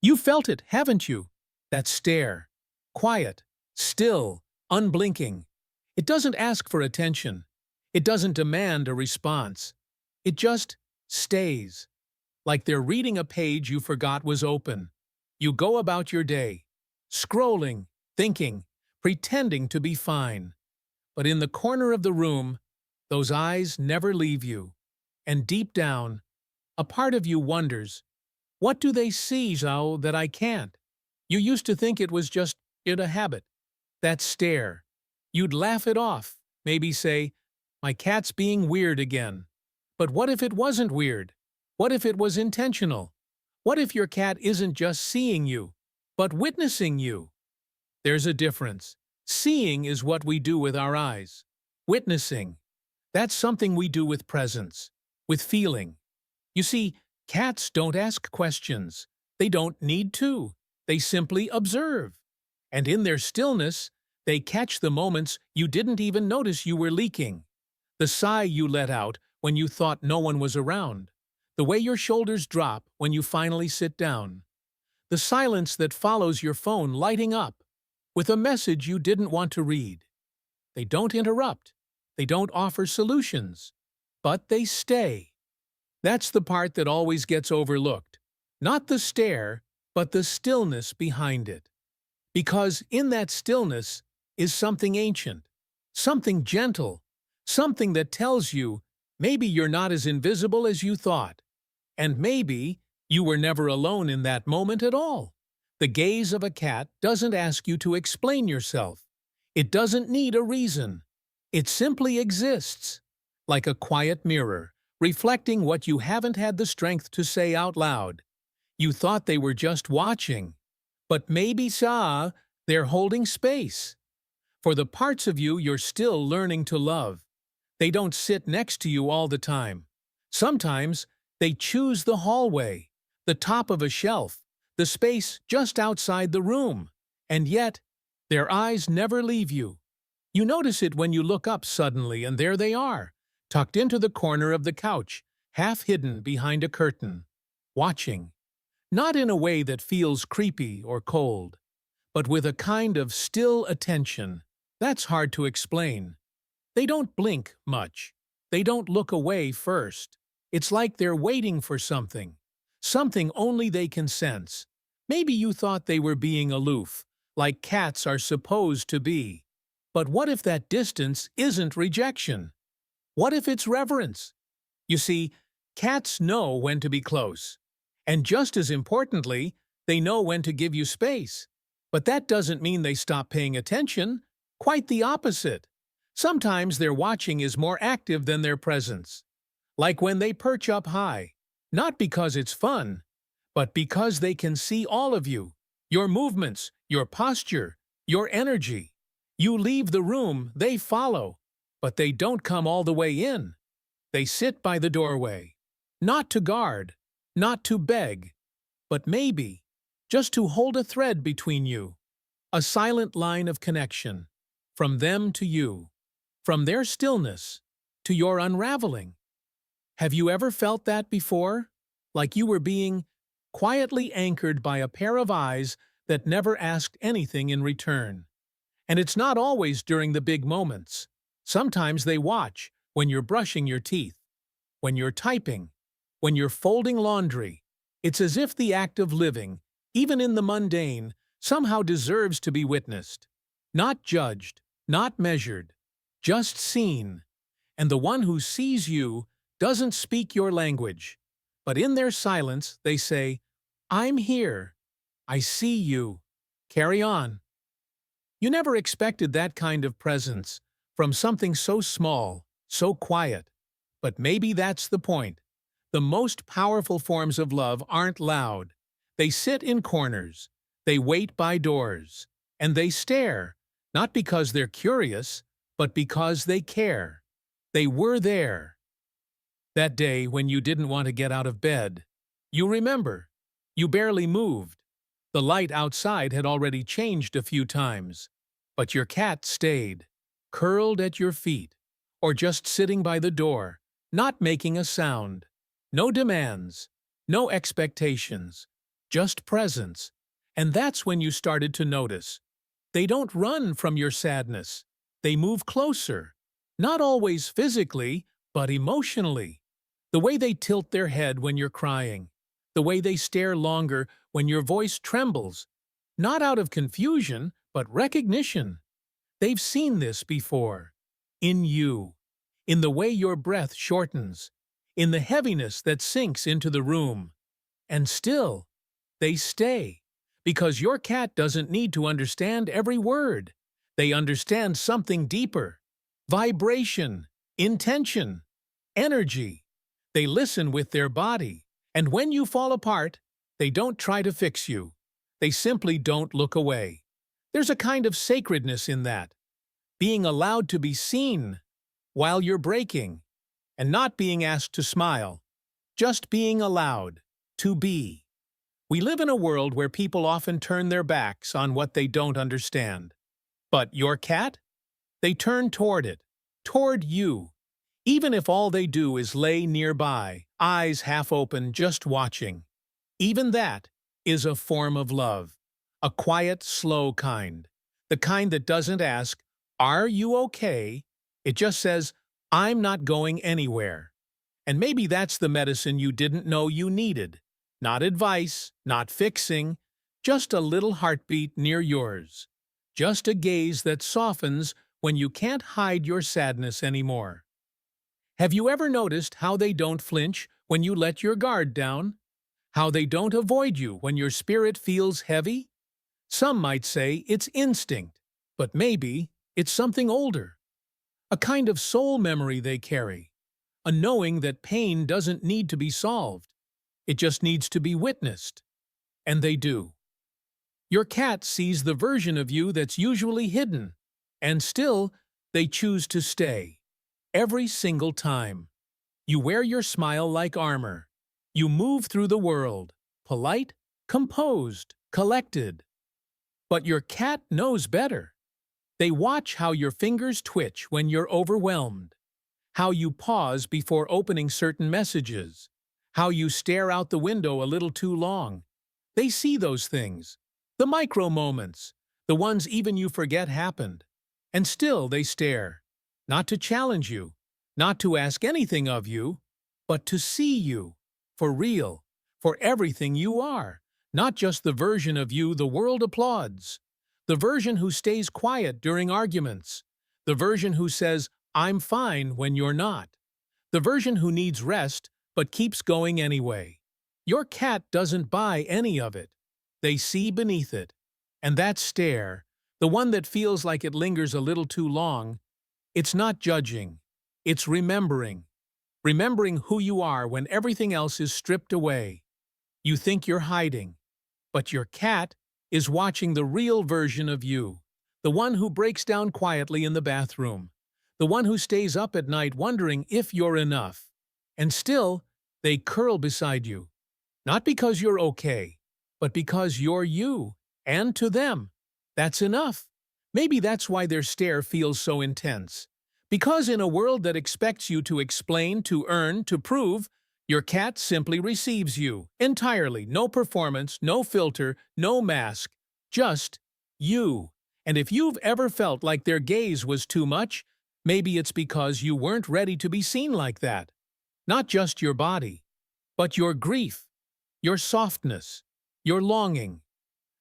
You felt it, haven't you? That stare. Quiet, still, unblinking. It doesn't ask for attention. It doesn't demand a response. It just stays, like they're reading a page you forgot was open. You go about your day, scrolling, thinking, pretending to be fine. But in the corner of the room, those eyes never leave you. And deep down, a part of you wonders, what do they see, Zhao, that I can't? You used to think it was just a habit, that stare. You'd laugh it off, maybe say, my cat's being weird again. But what if it wasn't weird? What if it was intentional? What if your cat isn't just seeing you, but witnessing you? There's a difference. Seeing is what we do with our eyes. Witnessing, that's something we do with presence, with feeling. You see, cats don't ask questions. They don't need to. They simply observe. And in their stillness, they catch the moments you didn't even notice you were leaking. The sigh you let out when you thought no one was around. The way your shoulders drop when you finally sit down. The silence that follows your phone lighting up with a message you didn't want to read. They don't interrupt. They don't offer solutions. But they stay. That's the part that always gets overlooked. Not the stare, but the stillness behind it. Because in that stillness is something ancient, something gentle, something that tells you maybe you're not as invisible as you thought. And maybe you were never alone in that moment at all. The gaze of a cat doesn't ask you to explain yourself. It doesn't need a reason. It simply exists, like a quiet mirror, reflecting what you haven't had the strength to say out loud. You thought they were just watching, but maybe they're holding space. For the parts of you you're still learning to love. They don't sit next to you all the time. Sometimes they choose the hallway, the top of a shelf, the space just outside the room. And yet, their eyes never leave you. You notice it when you look up suddenly, and there they are, tucked into the corner of the couch, half hidden behind a curtain, watching. Not in a way that feels creepy or cold, but with a kind of still attention. That's hard to explain. They don't blink much. They don't look away first. It's like they're waiting for something. Something only they can sense. Maybe you thought they were being aloof, like cats are supposed to be. But what if that distance isn't rejection? What if it's reverence? You see, cats know when to be close. And just as importantly, they know when to give you space. But that doesn't mean they stop paying attention. Quite the opposite. Sometimes their watching is more active than their presence. Like when they perch up high. Not because it's fun, but because they can see all of you. Your movements, your posture, your energy. You leave the room, they follow. But they don't come all the way in. They sit by the doorway. Not to guard. Not to beg, but maybe just to hold a thread between you, a silent line of connection, from them to you, from their stillness to your unraveling. Have you ever felt that before? Like you were being quietly anchored by a pair of eyes that never asked anything in return. And it's not always during the big moments. Sometimes they watch when you're brushing your teeth, when you're typing, when you're folding laundry. It's as if the act of living, even in the mundane, somehow deserves to be witnessed. Not judged, not measured, just seen. And the one who sees you doesn't speak your language. But in their silence, they say, I'm here. I see you. Carry on. You never expected that kind of presence from something so small, so quiet. But maybe that's the point. The most powerful forms of love aren't loud. They sit in corners, they wait by doors, and they stare, not because they're curious, but because they care. They were there. That day when you didn't want to get out of bed. You remember. You barely moved. The light outside had already changed a few times. But your cat stayed, curled at your feet, or just sitting by the door, not making a sound. No demands, no expectations, just presence. And that's when you started to notice. They don't run from your sadness. They move closer. Not always physically, but emotionally. The way they tilt their head when you're crying. The way they stare longer when your voice trembles. Not out of confusion, but recognition. They've seen this before. In you. In the way your breath shortens. In the heaviness that sinks into the room. And still, they stay. Because your cat doesn't need to understand every word. They understand something deeper. Vibration, intention, energy. They listen with their body. And when you fall apart, they don't try to fix you. They simply don't look away. There's a kind of sacredness in that. Being allowed to be seen while you're breaking, and not being asked to smile. Just being allowed to be. We live in a world where people often turn their backs on what they don't understand. But your cat? They turn toward it, toward you. Even if all they do is lay nearby, eyes half open, just watching. Even that is a form of love. A quiet, slow kind. The kind that doesn't ask, "Are you okay?" It just says, "I'm not going anywhere." And maybe that's the medicine you didn't know you needed. Not advice, not fixing, just a little heartbeat near yours. Just a gaze that softens when you can't hide your sadness anymore. Have you ever noticed how they don't flinch when you let your guard down? How they don't avoid you when your spirit feels heavy? Some might say it's instinct, but maybe it's something older. A kind of soul memory they carry. A knowing that pain doesn't need to be solved. It just needs to be witnessed. And they do. Your cat sees the version of you that's usually hidden, and still, they choose to stay. Every single time. You wear your smile like armor. You move through the world, polite, composed, collected. But your cat knows better. They watch how your fingers twitch when you're overwhelmed, how you pause before opening certain messages, how you stare out the window a little too long. They see those things, the micro moments, the ones even you forget happened. And still they stare, not to challenge you, not to ask anything of you, but to see you, for real, for everything you are, not just the version of you the world applauds, the version who stays quiet during arguments, the version who says, "I'm fine" when you're not, the version who needs rest but keeps going anyway. Your cat doesn't buy any of it. They see beneath it. And that stare, the one that feels like it lingers a little too long, it's not judging. It's remembering. Remembering who you are when everything else is stripped away. You think you're hiding, but your cat is watching the real version of you, the one who breaks down quietly in the bathroom, the one who stays up at night wondering if you're enough. And still, they curl beside you, not because you're okay, but because you're you, and to them, that's enough. Maybe that's why their stare feels so intense. Because in a world that expects you to explain, to earn, to prove, your cat simply receives you, entirely, no performance, no filter, no mask, just you. And if you've ever felt like their gaze was too much, maybe it's because you weren't ready to be seen like that. Not just your body, but your grief, your softness, your longing.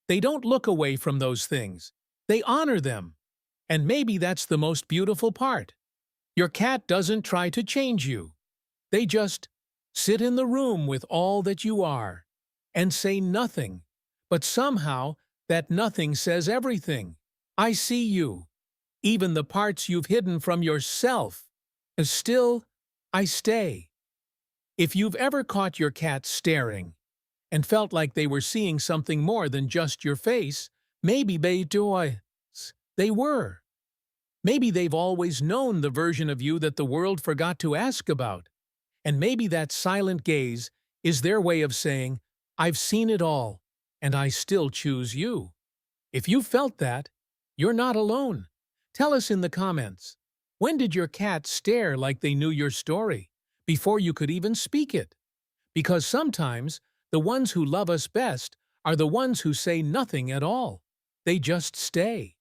They don't look away from those things. They honor them. And maybe that's the most beautiful part. Your cat doesn't try to change you. They just sit in the room with all that you are and say nothing. But somehow, that nothing says everything. I see you, even the parts you've hidden from yourself. And still, I stay. If you've ever caught your cat staring and felt like they were seeing something more than just your face, maybe they were. Maybe they've always known the version of you that the world forgot to ask about. And maybe that silent gaze is their way of saying, "I've seen it all, and I still choose you." If you felt that, you're not alone. Tell us in the comments. When did your cat stare like they knew your story, before you could even speak it? Because sometimes, The ones who love us best are the ones who say nothing at all. They just stay.